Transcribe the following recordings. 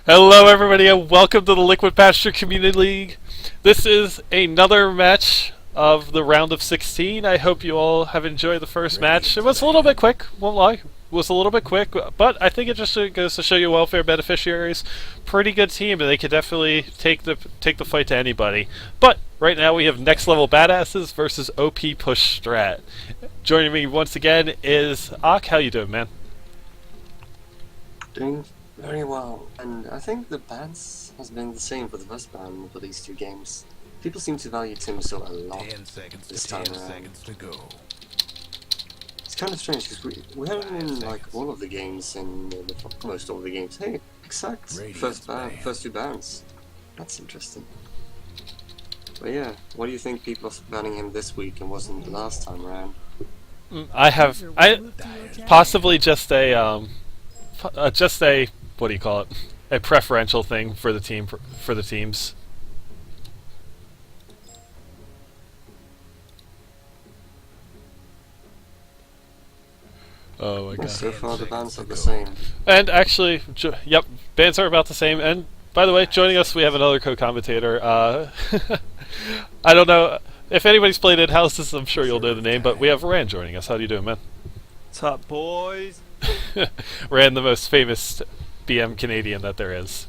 Hello, everybody, and welcome to the Liquid Pasture Community League. This is another match of the round of 16. I hope you all have enjoyed the first match. It was a little bit quick, won't lie. It was a little bit quick, but I think it just goes to show you welfare beneficiaries. Pretty good team, and they could definitely take the fight to anybody. But right now we have next level badasses versus OP push Strat. Joining me once again is Ak. How you doing, man? Doing very well, and I think the balance has been the same for the first ban for these two games. People seem to value Tombstone a lot 10 seconds this to time 10 around. seconds to go. It's kind of strange because we had him in like all of the games and most all of the games. Hey, exact first two bans. That's interesting. But yeah, what do you think people are banning him this week and wasn't last time around? I possibly just a what do you call it? A preferential thing for the teams. Oh my god. So far the bans are the same. And actually, yep, bans are about the same. And by the way, joining us we have another co-commentator. I don't know if anybody's played in-houses, I'm sure you'll know the name, but we have Rand joining us. How do you doing, man? What's up, boys? Rand, the most famous BM Canadian that there is.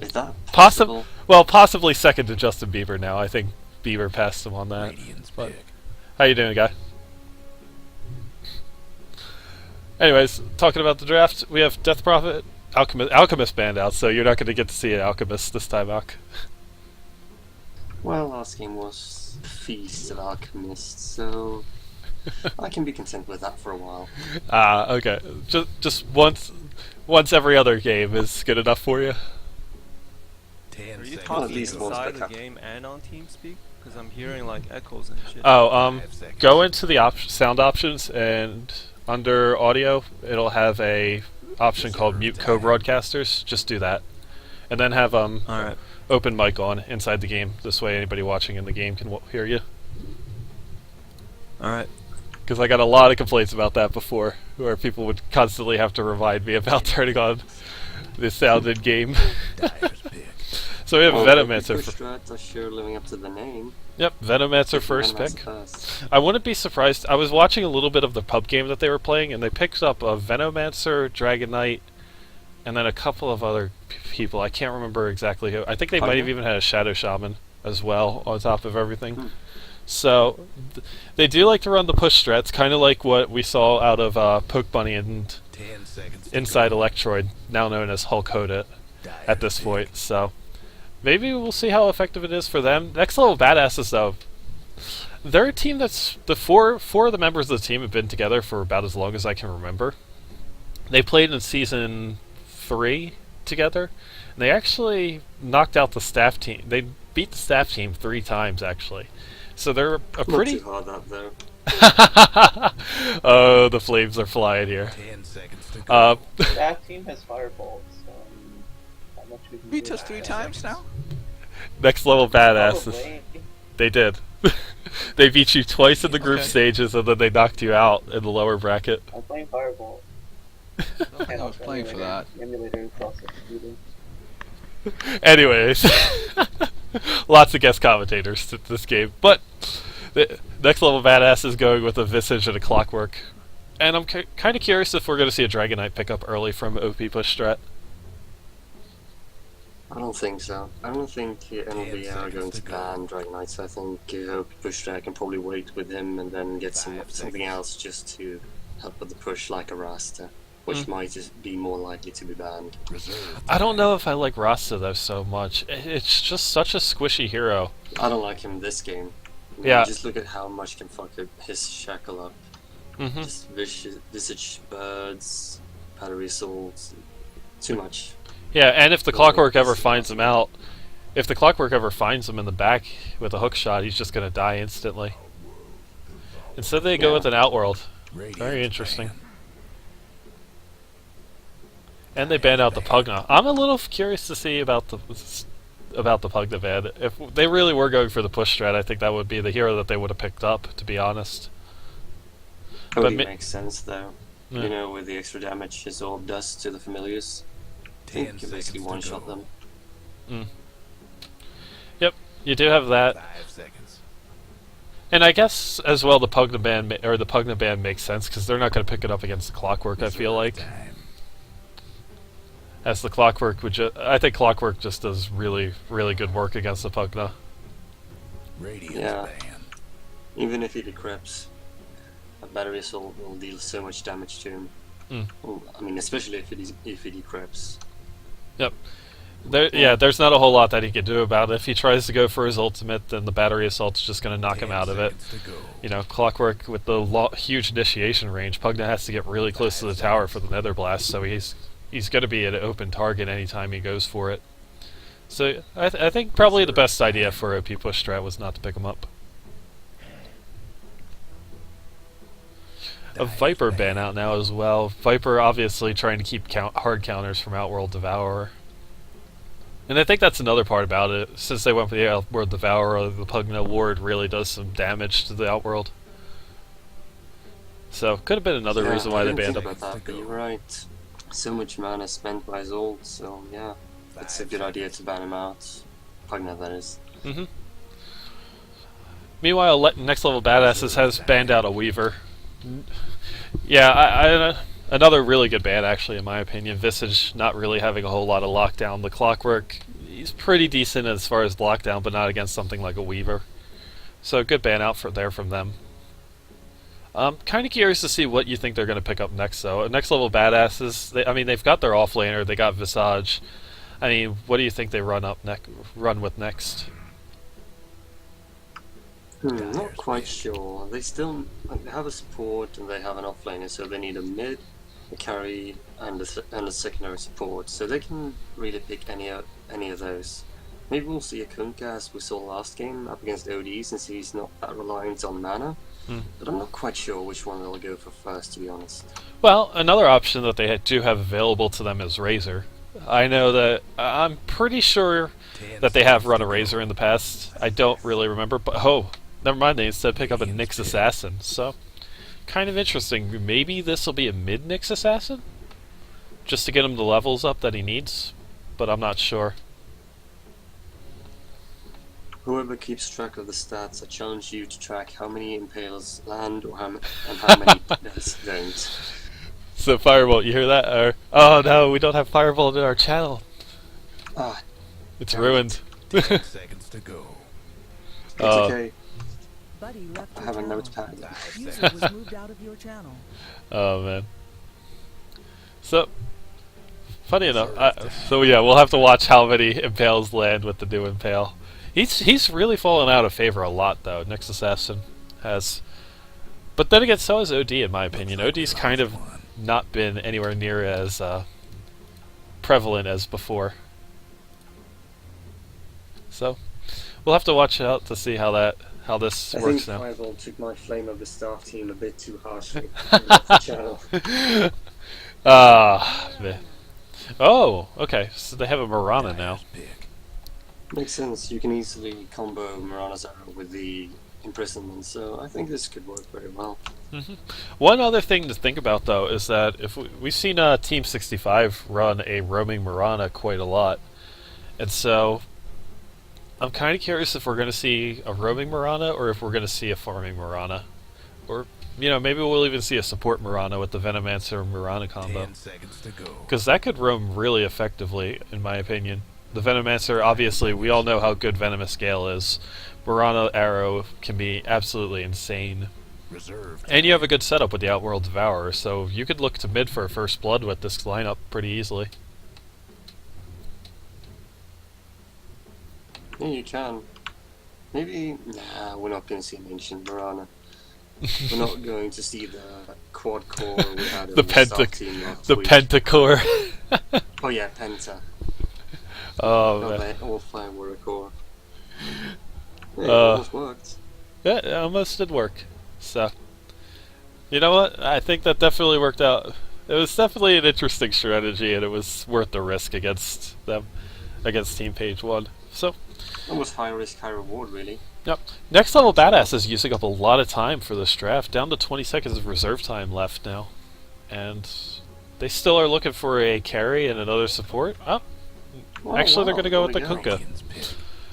Is that possible? Possibly second to Justin Bieber now. I think Bieber passed him on that. But how you doing, guy? Anyways, talking about the draft, we have Death Prophet, Alchemist banned out, so you're not going to get to see an Alchemist this time, Alch. Well, last game was Feast of Alchemists, so I can be content with that for a while. Okay. Just once every other game is good enough for you. 10 Are you seconds talking at least to go. once inside per the cup. game and on TeamSpeak? Because I'm hearing like echoes and shit. Oh, 5 seconds. go into the sound options, and under audio, it'll have a option called Mute Co-Broadcasters. Just do that, and then have Alright. open mic on inside the game. This way, anybody watching in the game can hear you. Alright. Because I got a lot of complaints about that before, where people would constantly have to remind me about turning on the sound in game. Dyer's pick. So we have Venomancer. Strat are sure living up to the name. Yep, Venomancer first Venomancer pick. first. I wouldn't be surprised. I was watching a little bit of the pub game that they were playing, and they picked up a Venomancer, Dragon Knight, and then a couple of other people. I can't remember exactly who. I think they might have even had a Shadow Shaman as well on top of everything. So they do like to run the push strats, kind of like what we saw out of Poke Bunny and 10 seconds to Inside go. Electroid, now known as Hulk Hoda, Dyer's at this pick. point. So maybe we'll see how effective it is for them. Next level badasses, though. They're a team that's four of the members of the team have been together for about as long as I can remember. They played in season 3 together, and they actually knocked out the staff team. They beat the staff team 3 times actually. So they're a pretty. Not too hard that though. Oh, the flames are flying here. 10 seconds to go. That team has fireballs, so not much we can Beat do. us 3 times now? Next level badasses. Probably. They did. They beat you twice in the group Okay. stages, and then they knocked you out in the lower bracket. I'm playing fireball. I was playing for that. Emulator cross computer. Anyways, lots of guest commentators to this game, but the next level badass is going with a Visage and a Clockwork, and I'm kind of curious if we're going to see a Dragon Knight pick up early from OP push strat. I don't think so. I don't think NLBA are going to ban Dragon Knights. I think Pushstrat can probably wait with him and then get 5 something seconds. else just to help with the push, like a Rasta, which might just be more likely to be banned. Reserve I don't know if I like Rasta though so much. It's just such a squishy hero. I don't like him this game. I mean, Yeah. Just look at how much can fuck up his shackle up. Hmm. Just Visage birds, powdery swords. Too much. Yeah, and if the Clockwork ever finds him out, if the Clockwork ever finds him in the back with a hook shot, he's just going to die instantly. Instead they go Yeah. with an Outworld. Radiant's Very interesting. ban. And they banned out the Pugna. I'm a little curious to see about the Pugna ban. If they really were going for the push strat, I think that would be the hero that they would have picked up, to be honest. Totally mi- makes sense though. Yeah. You know, with the extra damage his orb does to the familiars. I think 10 you can basically seconds to one-shot go. them. Yep, you do have that. 5 seconds. And I guess as well the Pugna band makes sense because they're not going to pick it up against the Clockwork. I feel like, Time. as the Clockwork I think Clockwork just does really good work against the Pugna. Radiance Yeah. ban. Even if he decrypts, a battery assault will deal so much damage to him. Mm. Well, I mean, especially if he decrypts. There's not a whole lot that he can do about it. If he tries to go for his ultimate, then the battery assault's just going to knock him 10 out of it. seconds to go. You know, Clockwork with the huge initiation range, Pugna has to get really close to the tower for the Nether Blast, so he's going to be an open target anytime he goes for it. So I think probably the best idea for OP push strat was not to pick him up. A Viper ban out now as well. Viper obviously trying to keep hard counters from Outworld Devourer. And I think that's another part about it. Since they went for the Outworld Devourer, the Pugna Ward really does some damage to the Outworld. So, could have been another Yeah, reason why I they didn't banned think him. about that, but you're right. So much mana spent by his ult, so yeah, it's a good idea to ban him out. Pugna, that is. Mm-hmm. Meanwhile, Next Level Badasses has banned out a Weaver. Yeah, another really good ban, actually, in my opinion. Visage not really having a whole lot of lockdown. The Clockwork, he's pretty decent as far as lockdown, but not against something like a Weaver. So good ban out from them. Kind of curious to see what you think they're going to pick up next, though. Next Level Badasses, they've got their offlaner, they got Visage. I mean, what do you think they run with next? Not quite sure. They still they have a support and they have an offlaner, so they need a mid, a carry, and a secondary support. So they can really pick any of those. Maybe we'll see a Kunkka as we saw last game up against OD, since he's not that reliant on mana. But I'm not quite sure which one they'll go for first, to be honest. Well, another option that they do have available to them is Razor. I know that I'm pretty sure that they have run a Razor in the past. I don't really remember, but never mind. They instead pick up a Nyx Assassin. So, kind of interesting. Maybe this will be a mid Nyx Assassin, just to get him the levels up that he needs. But I'm not sure. Whoever keeps track of the stats, I challenge you to track how many Impales land and how many don't. So Firebolt, you hear that? Oh no, we don't have Firebolt in our channel. Ah, It's damn ruined. 10 seconds to go. it's okay. Buddy left I your have a channel. notepad. 5 User seconds. was moved out of your channel. Oh man. So, funny enough, we'll have to watch how many Impales land with the new Impale. He's really fallen out of favor a lot, though. Nyx Assassin has, but then again, so has OD in my opinion. OD's kind of not been anywhere near as prevalent as before. So, we'll have to watch out to see how this I works think now. Fireball took my Flame of the Staff team a bit too harshly. He left the channel. Man. Oh, okay. So they have a Mirana now. Pick. Makes sense. You can easily combo Mirana's arrow with the imprisonment, so I think this could work very well. One other thing to think about, though, is that if we've seen Team 65 run a roaming Mirana quite a lot, and so I'm kind of curious if we're going to see a roaming Mirana or if we're going to see a farming Mirana, or maybe we'll even see a support Mirana with the Venomancer Mirana combo, 10 seconds to go. because that could roam really effectively, in my opinion. The Venomancer, obviously, we all know how good Venomous Gale is. Mirana Arrow can be absolutely insane. Reserve. And you have a good setup with the Outworld Devourer, so you could look to mid for a first blood with this lineup pretty easily. Yeah, you can. Maybe... Nah, we're not going to see an Ancient Mirana. We're not going to see the quad core we had in The the staff team last The week. Pentacore. Oh yeah, Penta. Oh, Not man. all 5 were a core. Yeah, it Uh, almost worked. Yeah, it almost did work. So, you know what? I think that definitely worked out. It was definitely an interesting strategy, and it was worth the risk against them, against Team Page 1. So, Almost high risk, high reward, really. yep. Next Level Badass is using up a lot of time for this draft, down to 20 seconds of reserve time left now. And They still are looking for a carry and another support. Oh, Oh, actually, they're wow, going to go with the there we go. Kunkka. Radiant's pick.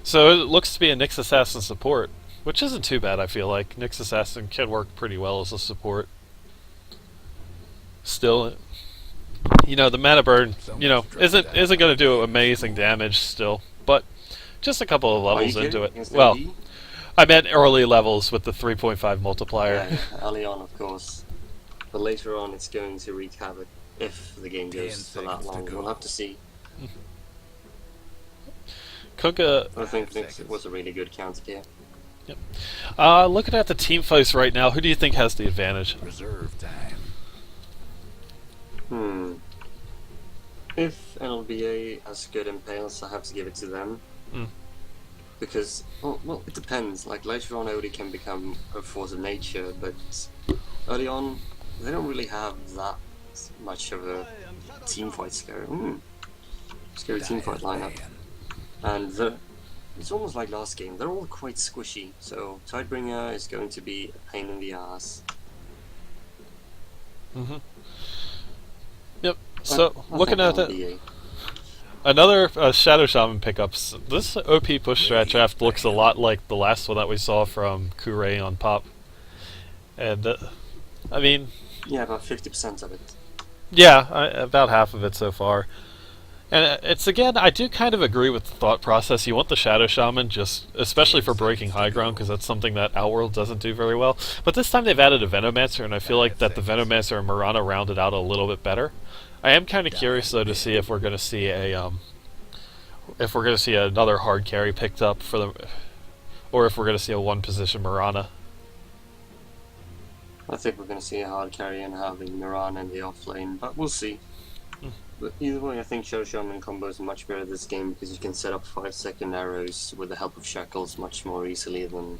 So it looks to be a Nyx Assassin support, which isn't too bad, I feel like. Nyx Assassin can work pretty well as a support. Still, you know, the mana burn, you know, isn't going to do amazing damage still, but just a couple of Are you levels kidding? into it. Against Well, LB? I meant early levels with the 3.5 multiplier. Yeah, early on, of course. But later on, it's going to wreak havoc if the game 10 goes for that seconds to long. go. We'll have to see. Kunkka, I think 5 Nyx seconds. was a really good counter here. looking at the team fights right now, who do you think has the advantage? Reserve time. If NLBA has good impales, I have to give it to them. Mm. Because, well, it depends. Like, later on, Odie can become a force of nature, but early on, they don't really have that much of a teamfight scary. Scary teamfight lineup. And it's almost like last game. They're all quite squishy, so Tidebringer is going to be a pain in the ass. Mm-hmm. Yep. So, I looking think at that, NLBA. another Shadow Shaman pickups. This OP push strat draft looks a lot like the last one that we saw from Kure on Pop. And, I mean, Yeah, about 50% of it. yeah, about half of it so far. And it's, again, I do kind of agree with the thought process. You want the Shadow Shaman, just especially for breaking high ground, because that's something that Outworld doesn't do very well. But this time they've added a Venomancer, and I feel like that the Venomancer and Mirana rounded out a little bit better. I am kind of curious, though, to see if we're going to see another hard carry picked up for the, or if we're going to see a one-position Mirana. I think we're going to see a hard carry and having Miran in the off lane, but we'll see. But either way, I think Shadow Shaman combos are much better this game because you can set up 5-second arrows with the help of shackles much more easily than,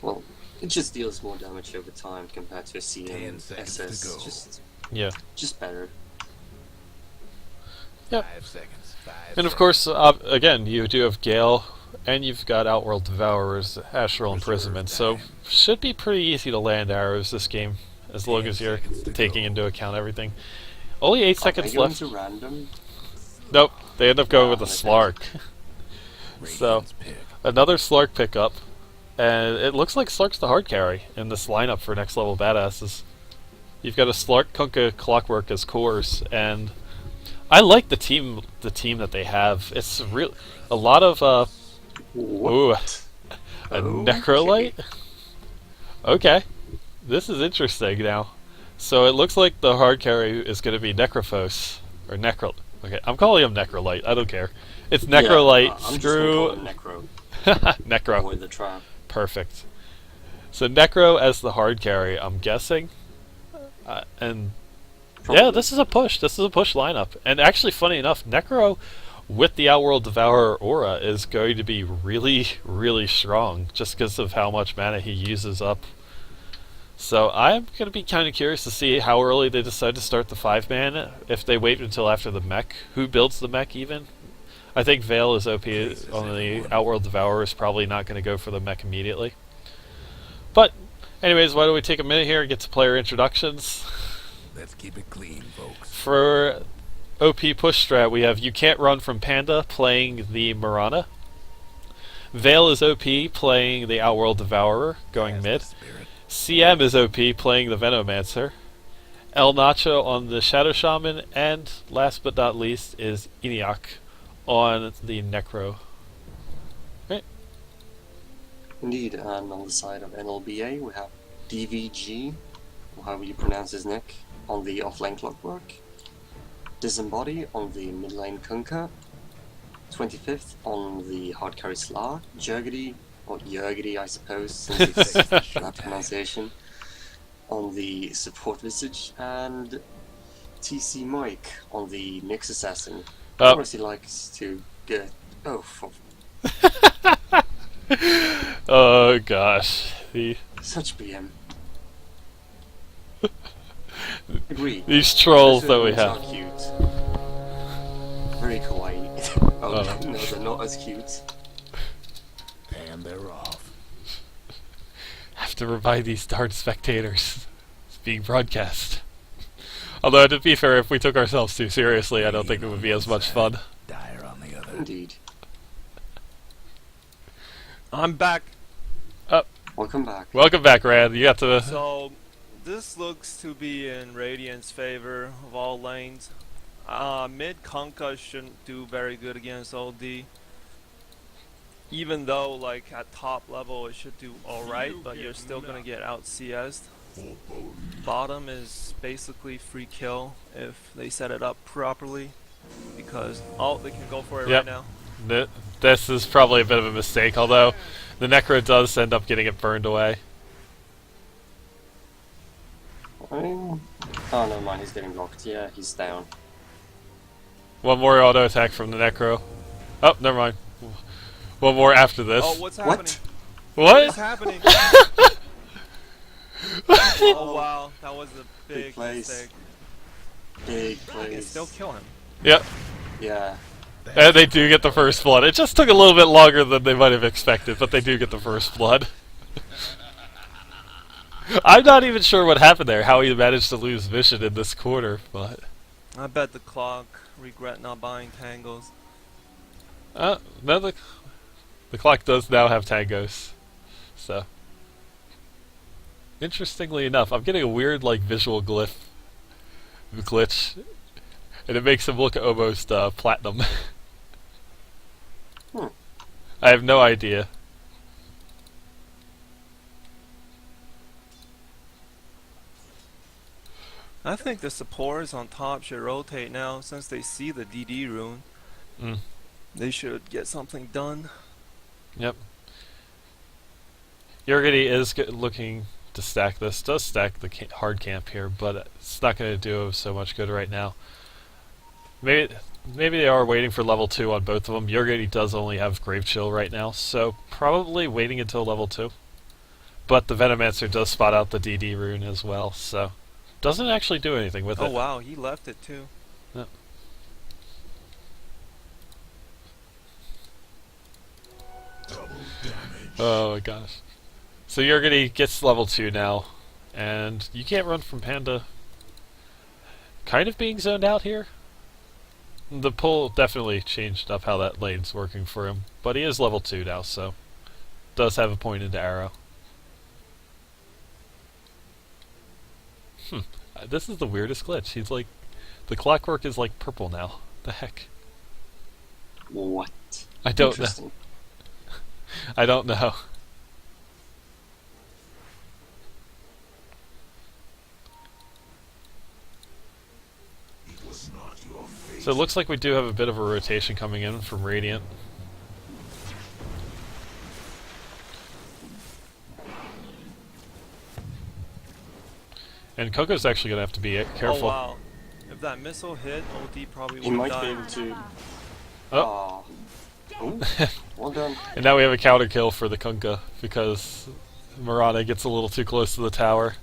well, it just deals more damage over time compared to a 10 CM seconds to SS. go. Yeah. Just better. Yep. 5 seconds. 5 And of seconds. course, again, you do have Gale, and you've got Outworld Devourers, Astral Imprisonment, so should be pretty easy to land arrows this game, as long as you're taking into account everything. Only 8 seconds Are they going left. to random? Nope, they end up going with a okay. Slark. So, Radiant's pick. another Slark pickup, and it looks like Slark's the hard carry in this lineup for next level badasses. You've got a Slark, Kunkka, Clockwork as cores, and I like the team that they have. It's a lot of ooh, a Necrolite. Okay, this is interesting now. So it looks like the hard carry is going to be Necrophos or Necro. Okay, I'm calling him Necrolite. I don't care. It's Necrolite. Yeah, I'm Screw just gonna call him Necro. Necro. Avoid the trap. Perfect. So Necro as the hard carry, I'm guessing. And Probably. yeah, this is a push. This is a push lineup. And actually, funny enough, Necro with the Outworld Devourer aura is going to be really, really strong just because of how much mana he uses up. So I'm going to be kind of curious to see how early they decide to start the 5-man, if they wait until after the mech. Who builds the mech even? I think Veil is OP on the Outworld Devourer is probably not going to go for the mech immediately. But anyways, why don't we take a minute here and get to player introductions. Let's keep it clean, folks. For OP push strat, we have You Can't Run from Panda playing the Mirana. Veil is OP playing the Outworld Devourer, going As mid. the spirit. CM is OP playing the Venomancer. El Nacho on the Shadow Shaman, and last but not least is Eniac on the Necro. Right. Indeed, and on the side of NLBA, we have DVG, or however you pronounce his neck, on the offlane Clockwork. Disembody on the mid lane Kunkka. 25th on the hard carry Slar. Jurgity, or Jurgity I suppose, since it's that pronunciation, on the support Visage. And TC Mike on the Nyx Assassin. Of course he likes to get... Oh, Oh gosh. such BM. Agreed. These trolls that we Those are have. cute. Very kawaii. Oh, no, they're not as cute. And they're off. Have to remind these darn spectators. It's being broadcast. Although, to be fair, if we took ourselves too seriously, I don't think it would be as much fun. Dire on the other. Indeed. I'm back. Welcome back. Welcome back, Rand. You got to... So, this looks to be in Radiant's favor of all lanes. Mid Kunkka shouldn't do very good against OD. Even though, like, at top level it should do alright, but you're still gonna get out CS'd. Bottom is basically free kill if they set it up properly. Because, they can go for it Yep. right now. This is probably a bit of a mistake, although the Necro does end up getting it burned away. Oh, never mind, he's getting blocked. Yeah, he's down. One more auto attack from the Necro. Oh, never mind. One more after this. Oh, what's happening? What? What is What? happening? Oh wow, that was a Big big place. mistake. Big I can plays. still kill him. Yep. Yeah. And they do get the first blood. It just took a little bit longer than they might have expected, but they do get the first blood. I'm not even sure what happened there, how he managed to lose vision in this quarter, but... I bet the clock regret not buying tangles. No, the clock does now have tangos. So... Interestingly enough, I'm getting a weird, like, visual glitch. And it makes him look almost, platinum. I have no idea. I think the supporters on top should rotate now since they see the DD rune. Mm. They should get something done. Yep. Yurgity is looking to stack this. Does stack the hard camp here, but it's not going to do so much good right now. Maybe they are waiting for level 2 on both of them. Yurgity does only have Grave Chill right now, so probably waiting until level 2. But the Venomancer does spot out the DD rune as well, so doesn't actually do anything with it. Oh wow, he left it too. Yep. Oh my gosh. So Yurgity gets level 2 now, and you can't run from Panda. Kind of being zoned out here. The pull definitely changed up how that lane's working for him, but he is level 2 now, so does have a point into arrow. This is the weirdest glitch. He's like, the clockwork is like purple now. The heck? What? I don't know. Interesting. I don't know. So it looks like we do have a bit of a rotation coming in from Radiant. And Coco's actually going to have to be careful. Oh wow. If that missile hit, OD probably He would might die. be able to. Oh. Ooh, well done. And now we have a counter kill for the Kunkka because Mirana gets a little too close to the tower.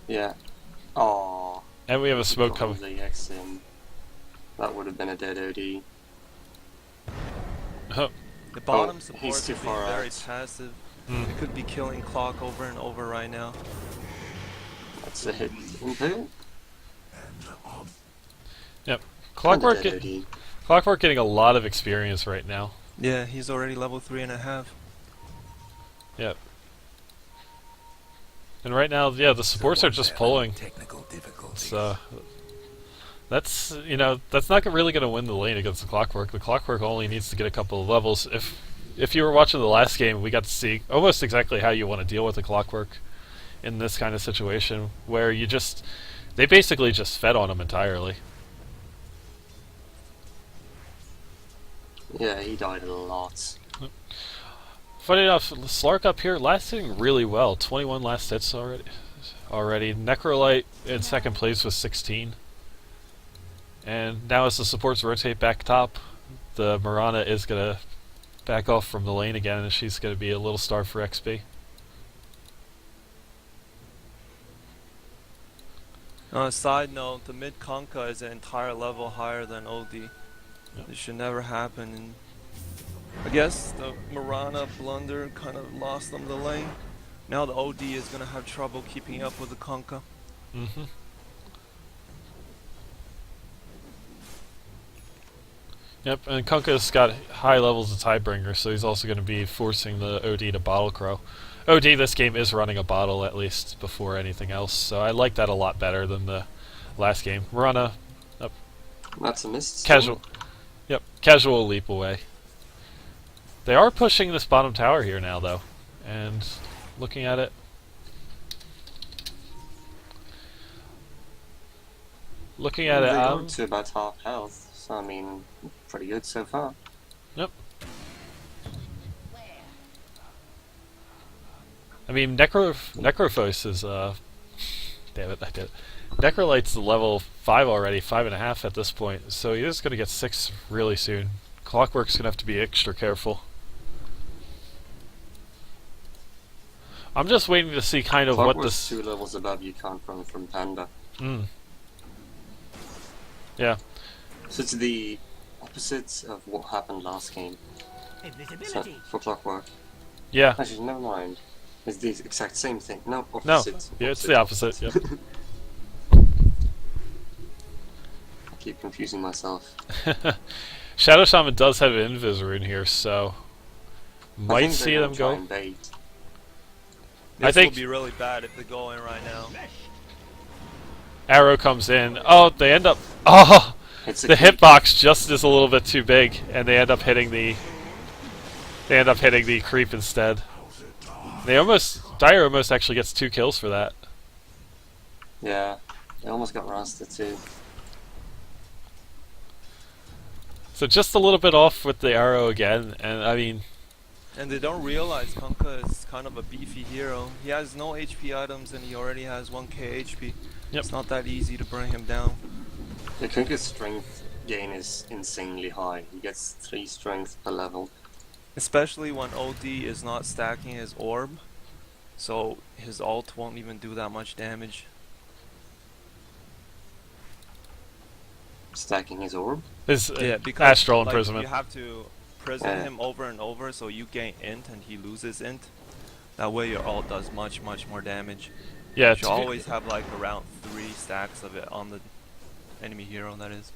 Yeah. Aww. And we have a smoke coming. Probably X him. That would have been a dead OD. Oh. The bottom he's supports too are far being very out. passive. Mm. They could be killing clock over and over right now. That's a hit. Impale? Yep. Clockwork OD. Clockwork getting a lot of experience right now. Yeah, he's already level 3.5. Yep. And right now, yeah, the supports are just pulling. Technical difficulties. So that's, you know, that's not really going to win the lane against the Clockwork. The Clockwork only needs to get a couple of levels. If you were watching the last game, we got to see almost exactly how you want to deal with the Clockwork in this kind of situation, where they basically just fed on him entirely. Yeah, he died a lot. Funny enough, Slark up here lasting really well. 21 last hits already. Necrolite in second place with 16. And now as the supports rotate back top, the Mirana is going to back off from the lane again, and she's going to be a little star for XP. On a side note, the mid Kunkka is an entire level higher than OD. Yep. This should never happen. And I guess the Mirana blunder kind of lost them the lane. Now the OD is going to have trouble keeping up with the Kunkka. Mm-hmm. Yep, and Kunkka's got high levels of Tidebringer, so he's also going to be forcing the OD to Bottle Crow. OD this game is running a bottle at least before anything else, so I like that a lot better than the last game. Marana, That's a miss. casual. Yep, casual leap away. They are pushing this bottom tower here now, though, and looking at it. Looking at They it, go to about half health, so I mean, pretty good so far. Yep. I mean, Necrophos is, damn it, I did it. Necrolight's level 5 already, 5.5 at this point, so he is going to get 6 really soon. Clockwork's going to have to be extra careful. I'm just waiting to see kind of what Clockwork's this... 2 levels above you can't run from Panda. Yeah. So it's the opposite of what happened last game. So, for Clockwork. Yeah. Actually, never mind. It's the exact same thing. No, No. opposite. Yeah, it's the opposite, yep. I keep confusing myself. Shadow Shaman does have an Invis rune here, so... I Might think see they're them gonna try go. and bait. This think- will be really bad if they go in right now. Arrow comes in. Oh, they end up... Oh! It's a The creep. hitbox just is a little bit too big, and they end up hitting the... They end up hitting the creep instead. They almost... Dire almost actually gets 2 kills for that. Yeah, they almost got Rasta too. So just a little bit off with the arrow again, and I mean... And they don't realize Kunkka is kind of a beefy hero. He has no HP items and he already has 1k HP. Yep. It's not that easy to bring him down. The Kunkka's strength gain is insanely high. He gets 3 strength per level. Especially when OD is not stacking his orb. So his ult won't even do that much damage. Stacking his orb. His Yeah, because astral like, imprisonment. you have to prison Yeah. him over and over so you gain int and he loses int. That way your ult does much more damage. Yeah, You should always have like around 3 stacks of it on the enemy hero, that is.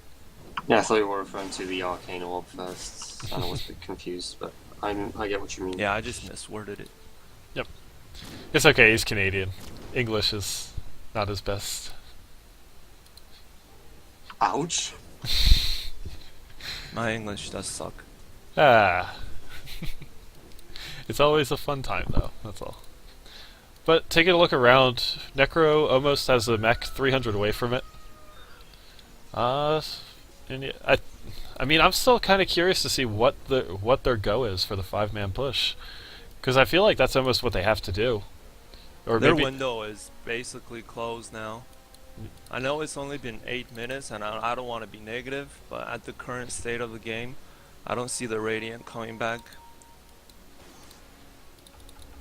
Yeah, I thought you were referring to the arcane orb first, and I was a bit confused, but I get what you mean. Yeah, I just misworded it. It's okay, he's Canadian. English is not his best. Ouch! My English does suck. Ah. It's always a fun time, though, that's all. But taking a look around, Necro almost has a mech 300 away from it. And I mean, I'm still kind of curious to see what their go is for the 5-man push, because I feel like that's almost what they have to do. Or Their maybe window is basically closed now. I know it's only been 8 minutes and I don't want to be negative, but at the current state of the game, I don't see the Radiant coming back.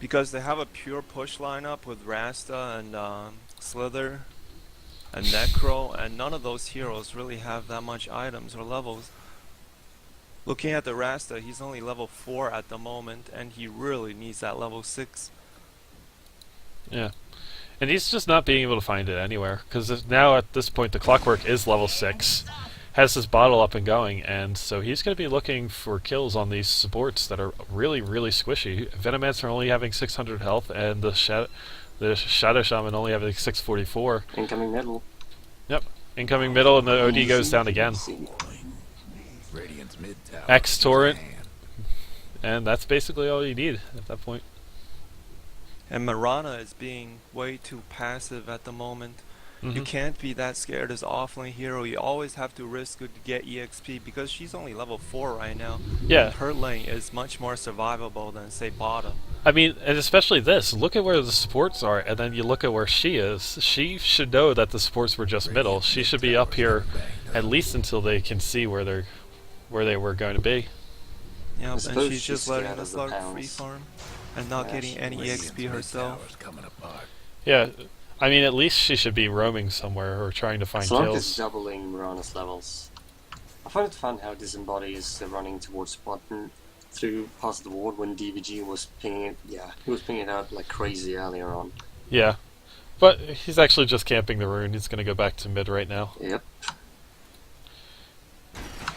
Because they have a pure push lineup with Rasta and Slither and Necro, and none of those heroes really have that much items or levels. Looking at the Rasta, he's only level 4 at the moment, and he really needs that level 6. yeah. And he's just not being able to find it anywhere, because now at this point the Clockwork is level 6, has his bottle up and going, and so he's going to be looking for kills on these supports that are really, really squishy. Venomancer only having 600 health, and the Shadow Shaman only having 644. Incoming middle. Yep. Incoming middle, and the OD goes down again. Radiant's mid tower. X Torrent, Man. and that's basically all you need at that point. And Marana is being way too passive at the moment. You can't be that scared as offlane hero. You always have to risk to get EXP because she's only level 4 right now. Yeah. And her lane is much more survivable than say bottom. I mean, and especially this. Look at where the supports are, and then you look at where she is. She should know that the supports were just middle. She should be up here at least until they can see where they were going to be. Yeah, and suppose she's just she's letting scared the of the slug pounds. free farm and not Yeah, getting any Radiant's EXP mid herself. tower's coming apart. Yeah, I mean, at least she should be roaming somewhere or trying to find Slug is kills. doubling Marana's levels. I find it fun how Disembody is running towards button through past the ward when DVG was pinging it. Yeah, he was pinging it out like crazy earlier on. Yeah, but he's actually just camping the rune. He's going to go back to mid right now. Yep.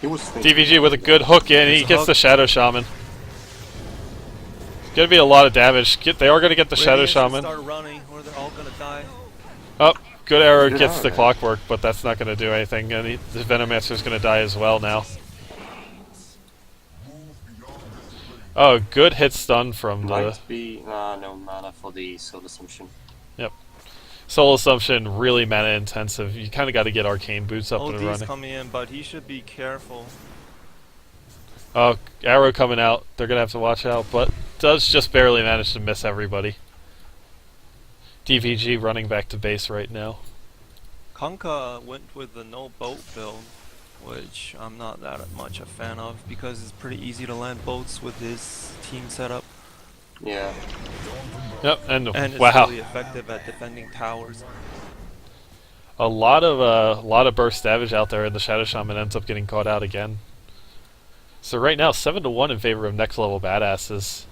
He was thinking DVG with a good hook in. He There's a gets hook. the Shadow Shaman. Gonna be a lot of damage. They are gonna get the Shadow Radiant should Shaman. start running, or they're all gonna die. Oh, good arrow Good gets arrow, the man. clockwork, but that's not gonna do anything. And the Venomancer's gonna die as well now. Oh, good hit stun from the might be no mana for the Soul Assumption. Soul Assumption. Really mana intensive. You kind of got to get Arcane Boots up and OD's running. coming in, but he should be careful. Oh, arrow coming out. They're gonna have to watch out, but does just barely manage to miss everybody. DVG running back to base right now. Kanka went with the no boat build, which I'm not that much a fan of because it's pretty easy to land boats with his team setup, Yeah. Yep, and and it's wow, really effective at defending towers. a lot of burst damage out there, and the Shadow Shaman ends up getting caught out again. So right now, 7-1 in favor of next level badasses.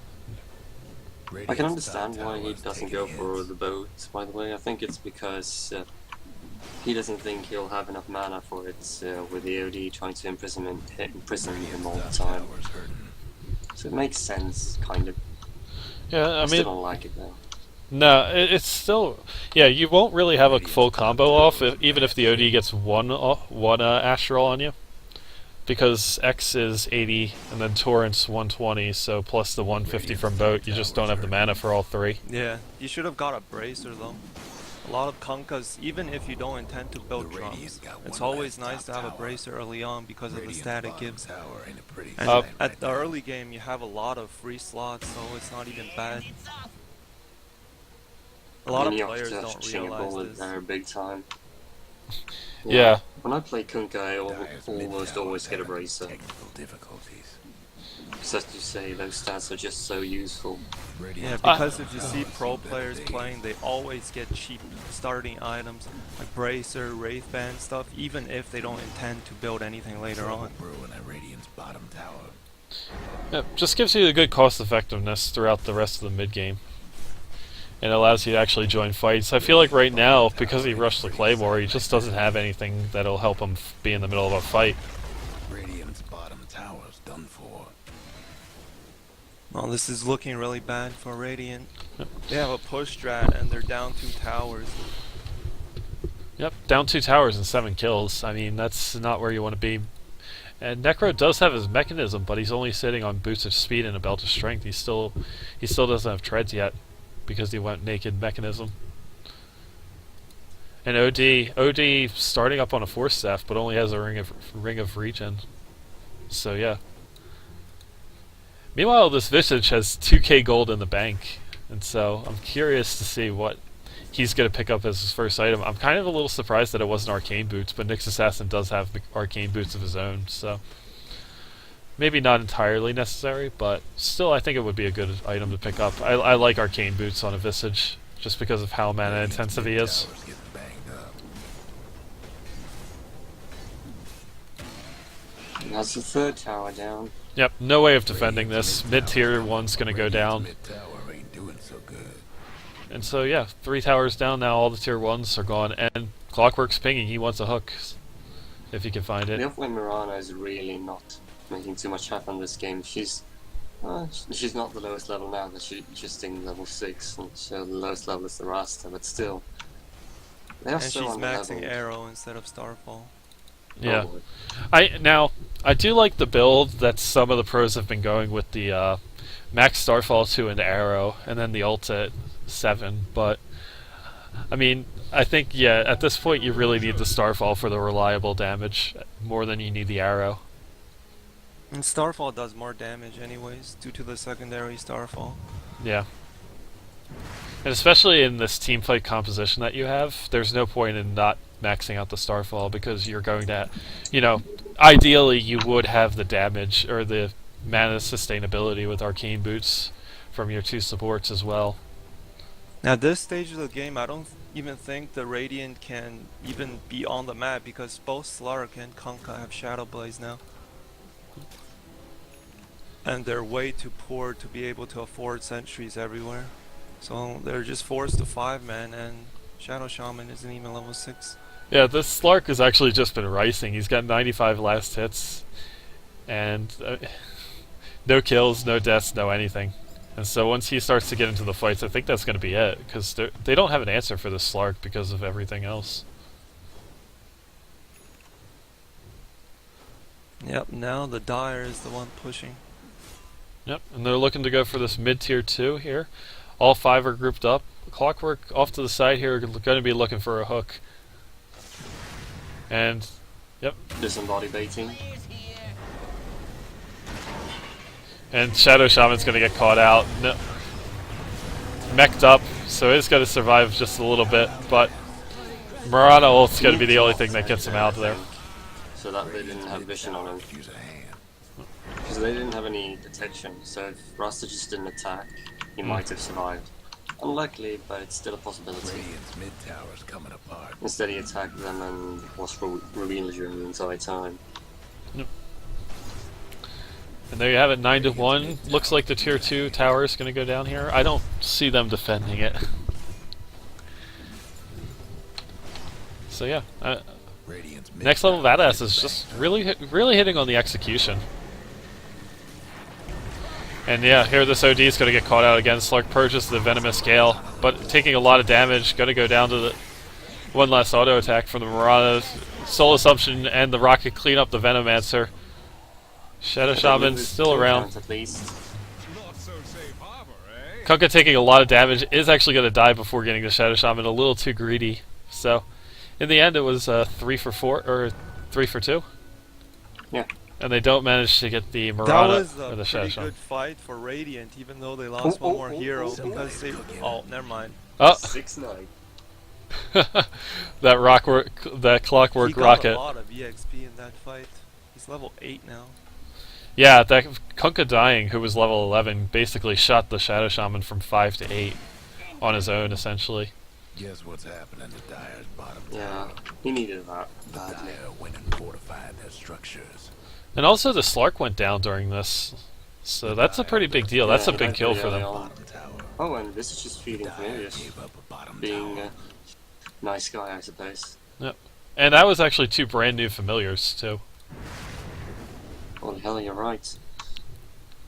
I can understand why he doesn't go for the boat, by the way. I think it's because he doesn't think he'll have enough mana for it with the OD trying to imprison him all the time. So it makes sense, kind of. Yeah, I I still mean, don't like it though. no, it's still, yeah. You won't really have a full combo off, even if the OD gets one Astral on you, because X is 80 and then Torrent's 120, so plus the 150 from boat. You just don't have the mana for all three. Yeah, you should have got a bracer though. A lot of Kankas, even if you don't intend to build drums, it's always nice to have a bracer early on because of the stat it gives. And at the early game, you have a lot of free slots, so it's not even bad. A lot of And players Yocto don't shing a realize bullet this. there big time. Yeah. When I play Kunkka, I almost always get a bracer. Technical difficulties. Because as you say, those stats are just so useful. Yeah, because if you see pro players playing, they always get cheap starting items like bracer, wraith band stuff, even if they don't intend to build anything later on. Brewing at Radiant's bottom tower. Yep, just gives you a good cost effectiveness throughout the rest of the mid game. And allows you to actually join fights. I feel like right now, because he rushed the Claymore, he just doesn't have anything that'll help him be in the middle of a fight. Radiant's bottom tower's done for. Well, this is looking really bad for Radiant. They have a push strat and they're down 2 towers. Yep, down 2 towers and 7 kills. I mean, that's not where you want to be. And Necro does have his mechanism, but he's only sitting on boots of speed and a belt of strength. He still doesn't have treads yet, because he went naked mechanism. And OD starting up on a force staff, but only has a ring of regen. So yeah. Meanwhile, this Visage has 2k gold in the bank, and so I'm curious to see what he's going to pick up as his first item. I'm kind of a little surprised that it wasn't Arcane Boots, but Nyx Assassin does have Arcane Boots of his own, so maybe not entirely necessary, but still I think it would be a good item to pick up. I like Arcane Boots on a Visage, just because of how mana intensive he is. Tower's getting banged up. That's the third tower down. Yep, no way of defending this. Mid-tier 1's going to go down. Mid tower ain't doing so good. And so yeah, 3 towers down now, all the tier 1s are gone, and Clockwork's pinging, he wants a hook, if he can find The it. offlane Mirana is really not making too much happen this game. She's not the lowest level now, but she's just in level 6, and so the lowest level is the Rasta, but still. They are And so she's on the maxing level. Arrow instead of Starfall. Yeah. Oh, I do like the build that some of the pros have been going with, the max Starfall to an arrow, and then the ult at 7, but I mean, I think, yeah, at this point you really need the Starfall for the reliable damage, more than you need the arrow. And Starfall does more damage anyways, due to the secondary Starfall. Yeah. And especially in this teamfight composition that you have, there's no point in not maxing out the Starfall, because you're going to, ideally you would have the damage, or the mana sustainability with Arcane Boots from your 2 supports as well. Now this stage of the game, I don't even think the Radiant can even be on the map, because both Slark and Kunkka have Shadow Blaze now. And they're way too poor to be able to afford sentries everywhere. So they're just forced to 5-man, and Shadow Shaman isn't even level 6. Yeah, this Slark has actually just been ricing. He's got 95 last hits, and no kills, no deaths, no anything. And so once he starts to get into the fights, I think that's going to be it, because they don't have an answer for this Slark because of everything else. Yep, now the Dire is the one pushing. Yep, and they're looking to go for this mid-tier 2 here. All 5 are grouped up. Clockwork off to the side here are going to be looking for a hook. And, yep. Disembody baiting. And Shadow Shaman's going to get caught out. No. Mech'd up, so it's going to survive just a little bit, but Mirana ult's going to be the only thing that gets him out of there. So that they didn't have vision on him. Use a hand. Because they didn't have any detection, so if Rasta just didn't attack, he might have survived. Unlikely, but it's still a possibility. Radiant's mid tower's coming apart. Instead he attacked them and was revealed during the entire time. And there you have it, 9-1. Looks like the tier 2 tower is going to go down here. I don't see them defending it. So yeah, Radiant's mid next level tower badass is is just back up. really hitting on the execution. And yeah, here this OD is going to get caught out again. Slark purges the Venomous Gale, but taking a lot of damage. Going to go down to the one last auto attack from the Mirana. Soul Assumption and the Rocket clean up the Venomancer. Shadow Shaman's still around. At least. Kunkka taking a lot of damage, is actually going to die before getting the Shadow Shaman, a little too greedy. So, in the end it was 3 for 4, or 3 for 2. Yeah. And they don't manage to get the That Mirana was or a the Shadow pretty Shaman. good fight for Radiant, even though they lost one more hero because they... Oh, never mind. Oh, 6-9. that Clockwork He got Rocket. a lot of EXP in that fight. He's level 8 now. Yeah, that Kunkka dying, who was level 11, basically shot the Shadow Shaman from 5 to 8 on his own, essentially. Guess what's happening to Dire's bottom Yeah, tower? he needed that badly. Dire went and fortified their structures. And also the Slark went down during this, so that's a pretty big deal. That's a Yeah, big he kill died for pretty them. early on. Bottom tower. Oh, and this is just feeding Dire Familius. gave up a bottom Being tower. a nice guy, I suppose. Yep. And that was actually 2 brand new familiars, too. Well, hell, you're right.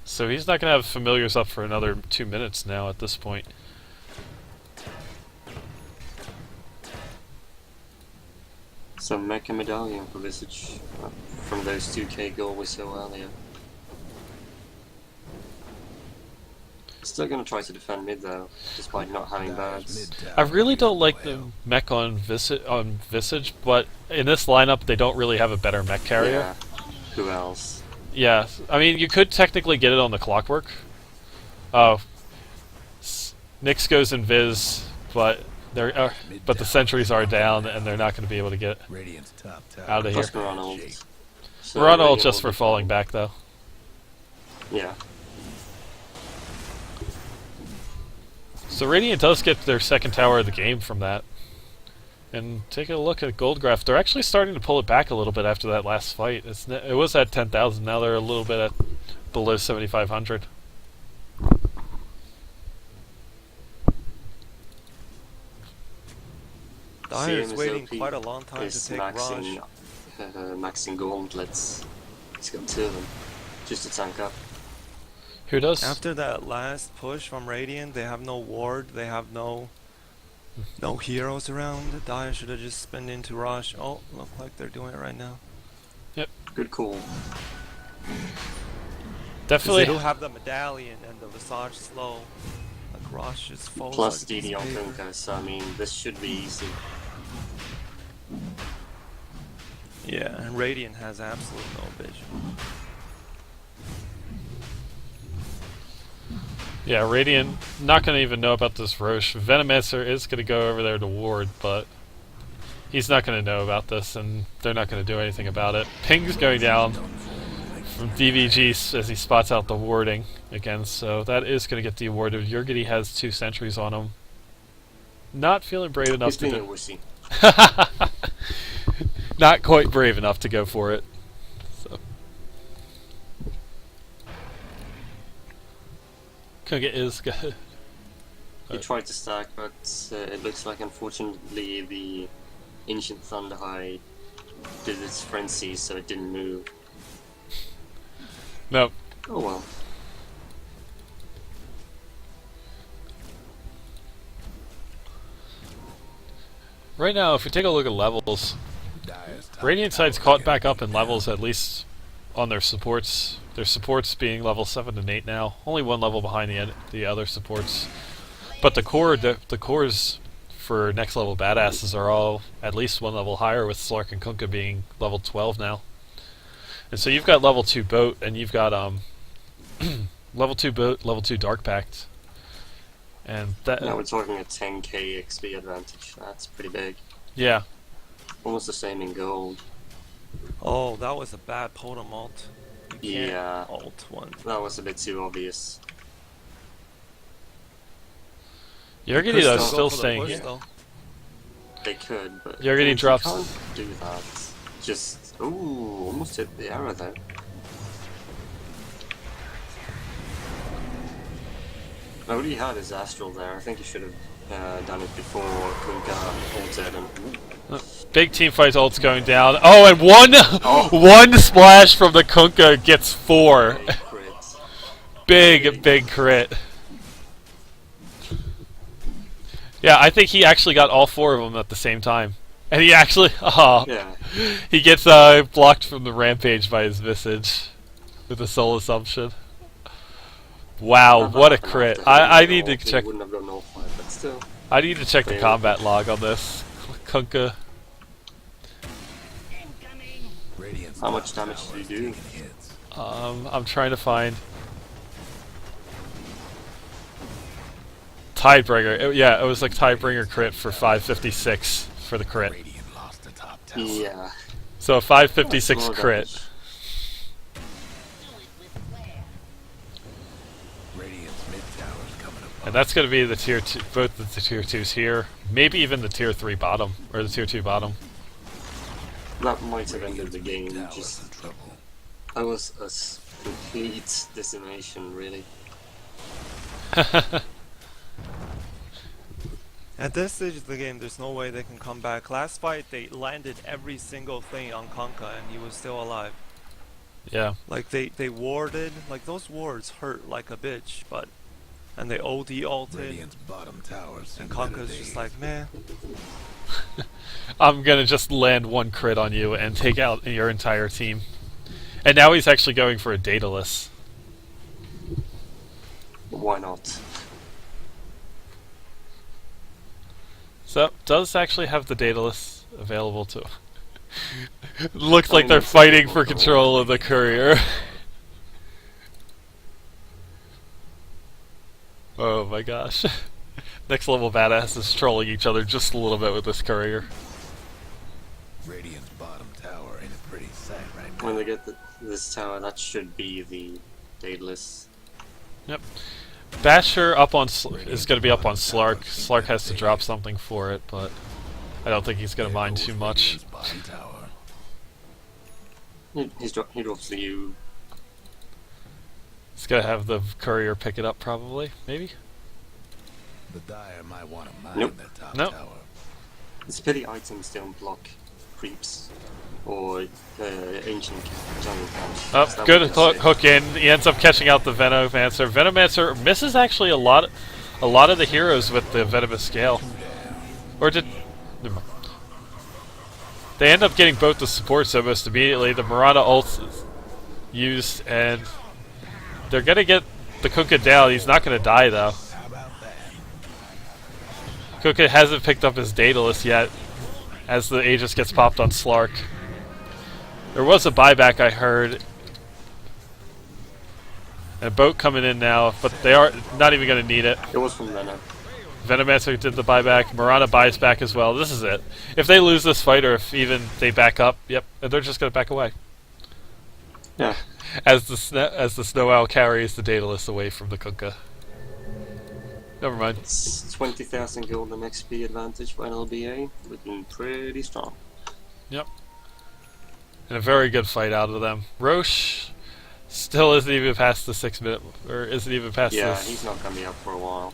So he's not going to have familiars up for another 2 minutes now at this point. Some Mecha Medallion for Visage from those 2k goal we saw earlier. Still gonna try to defend mid though, despite not having Dire's birds. mid I tower really is don't like well. the mech on Visage, but in this lineup they don't really have a better mech carrier. Yeah. Who else? Yeah, I mean, you could technically get it on the Clockwork. Oh. Nyx goes in Viz, but but the sentries are down, and they're not going to be able to get Radiant's top tower. out of here. Plus Mirana ult. So We're on ult Radiant just will for be falling fine. back, though. Yeah. So Radiant does get their second tower of the game from that. And take a look at Goldgraph. They're actually starting to pull it back a little bit after that last fight. It was at 10,000, now they're a little bit at below 7,500. Dire is CM waiting OP quite a long time to is take Raj. maxing gauntlets. He's got 2 of them. Just to tank up. Who does? After that last push from Radiant, they have no ward, they have no heroes around. Dire should have just spun into Raj. Oh, look like they're doing it right now. Good call. 'Cause Definitely. they do have the medallion and the Visage slow. Like Raj just falls Plus like a piece DD of on paper. Kunkka, so I mean, this should be easy. Yeah, and Radiant has absolutely no vision. Yeah, Radiant not going to even know about this Roche. Venomancer is going to go over there to ward, but he's not going to know about this, and they're not going to do anything about it. Ping's going down from DVG as he spots out the warding again, so that is going to get deawarded. Yurgity has 2 sentries on him. Not feeling brave enough He's to being a do. wussy. Not quite brave enough to go for it. So. Kunkka is good. He tried to stack, but it looks like unfortunately the Ancient Thunderhide did its frenzy, so it didn't move. No. Oh well. Right now, if we take a look at levels, Dire's top Radiant tower side's caught again. back up in levels, at least on their supports. Their supports being level 7 and 8 now. Only one level behind the other supports. But the cores for next level badasses are all at least one level higher, with Slark and Kunkka being level 12 now. And so you've got level 2 boat, and you've got level 2 boat, level 2 Dark Pact. And that Now we're talking a 10k XP advantage. That's pretty big. yeah. Almost the same in gold. Oh, that was a bad Potom ult. You can't Yeah. ult one. That was a bit too obvious. Yergity Because though they'll still Go for the staying push, here. though. They could, but Yergity you drops- can't do that. Just almost hit the arrow there. I already had his astral there. I think he should have done it before Kunkka ulted and Big team fight ult's going down. Oh, and one splash from the Kunkka gets 4. a crit. Big crit. Yeah, I think he actually got all 4 of them at the same time. And he actually, Yeah. he gets blocked from the rampage by his visage with a soul assumption. Wow, That what a happened crit! after I hitting need the to ult. He check. wouldn't have gotten all 5, but still. I need to check the Yeah. combat log on this Kunkka. Radiant's How much top damage tower did is he do? taking hits. I'm trying to find Tidebringer. Yeah, it was like Tidebringer crit for 556 for the crit. Radiant lost the top tower. Yeah. So a 556 More crit. damage. Radiant's mid tower's coming up. And that's going to be the tier 2, both the tier 2s here, maybe even the tier 3 bottom, or the tier 2 bottom. That might have ended the game. Tower's Just in trouble. that was a complete decimation, really. At this stage of the game, there's no way they can come back. Last fight, they landed every single thing on Kunkka, and he was still alive. Yeah. Like they warded, like those wards hurt like a bitch, but and they OD ulted, Radiant's bottom tower's and in better Kunkka's just days. like, man. I'm going to just land one crit on you and take out your entire team. And now he's actually going for a Daedalus. Why not? So, does actually have the Daedalus available to... Looks I like mean, they're that's fighting not for the control of the courier. Oh my gosh. Next level badass is trolling each other just a little bit with this courier. Radiant's bottom tower ain't a pretty sight right now. When they get this tower, that should be the Daedalus. Yep. Pasture up on is going to be up on Slark. Slark has to drop something for it, but I don't think he's going to There mind goes too much. Radiant's bottom tower. He drops the U. He's going to have the courier pick it up probably, maybe? The Dire might want to mine Nope. their top Nope. tower. It's a pity items don't block creeps or ancient jungle camps. Oh, That good would be sick. hook in. He ends up catching out the Venomancer. Venomancer misses actually a lot of the heroes with the Venomous Scale. Or did... never mind. They end up getting both the supports almost immediately. The Murata ult is used, and they're going to get the Kunkka down. He's not going to die, though. How about that? Kunkka hasn't picked up his Daedalus yet, as the Aegis gets popped on Slark. There was a buyback, I heard. And a boat coming in now, but they are not even going to need it. It was from Venom. Venomancer did the buyback. Murata buys back as well. This is it. If they lose this fight, or if even they back up, yep, they're just going to back away. Yeah. As the Snow Owl carries the Daedalus away from the Kunkka. Never mind. It's 20,000 gold and XP advantage for NLBA. Looking pretty strong. Yep. And a very good fight out of them. Roche still isn't even past the 6 minute, or isn't even past Yeah, this. he's not gonna be up for a while.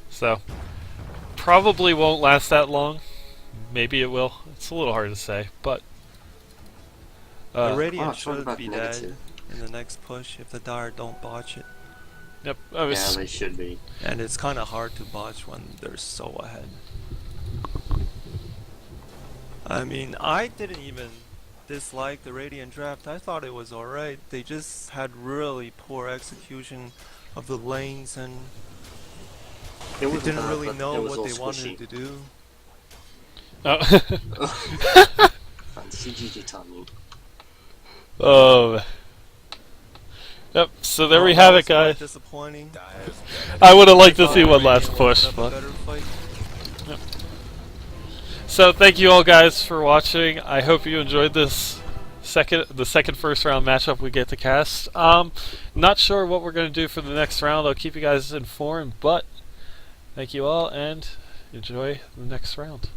So, probably won't last that long. Maybe it will. It's a little hard to say, but The Oh, Radiant it's not should about be negative. dead in the next push if the Dire don't botch it. yep. Yeah, they should be. And it's kind of hard to botch when they're so ahead. I mean, I didn't even dislike the Radiant draft. I thought it was alright. They just had really poor execution of the lanes and It they wasn't didn't bad, really but know it was what all they squishy. wanted to do. Oh. Fancy GG timing. um. Yep. So there we That have was it, guys. quite disappointing. I would have liked to I see thought one last Radiant push, would have a but. better fight. So thank you all guys for watching. I hope you enjoyed this the second first round matchup we get to cast. Not sure what we're gonna do for the next round. I'll keep you guys informed, but thank you all and enjoy the next round.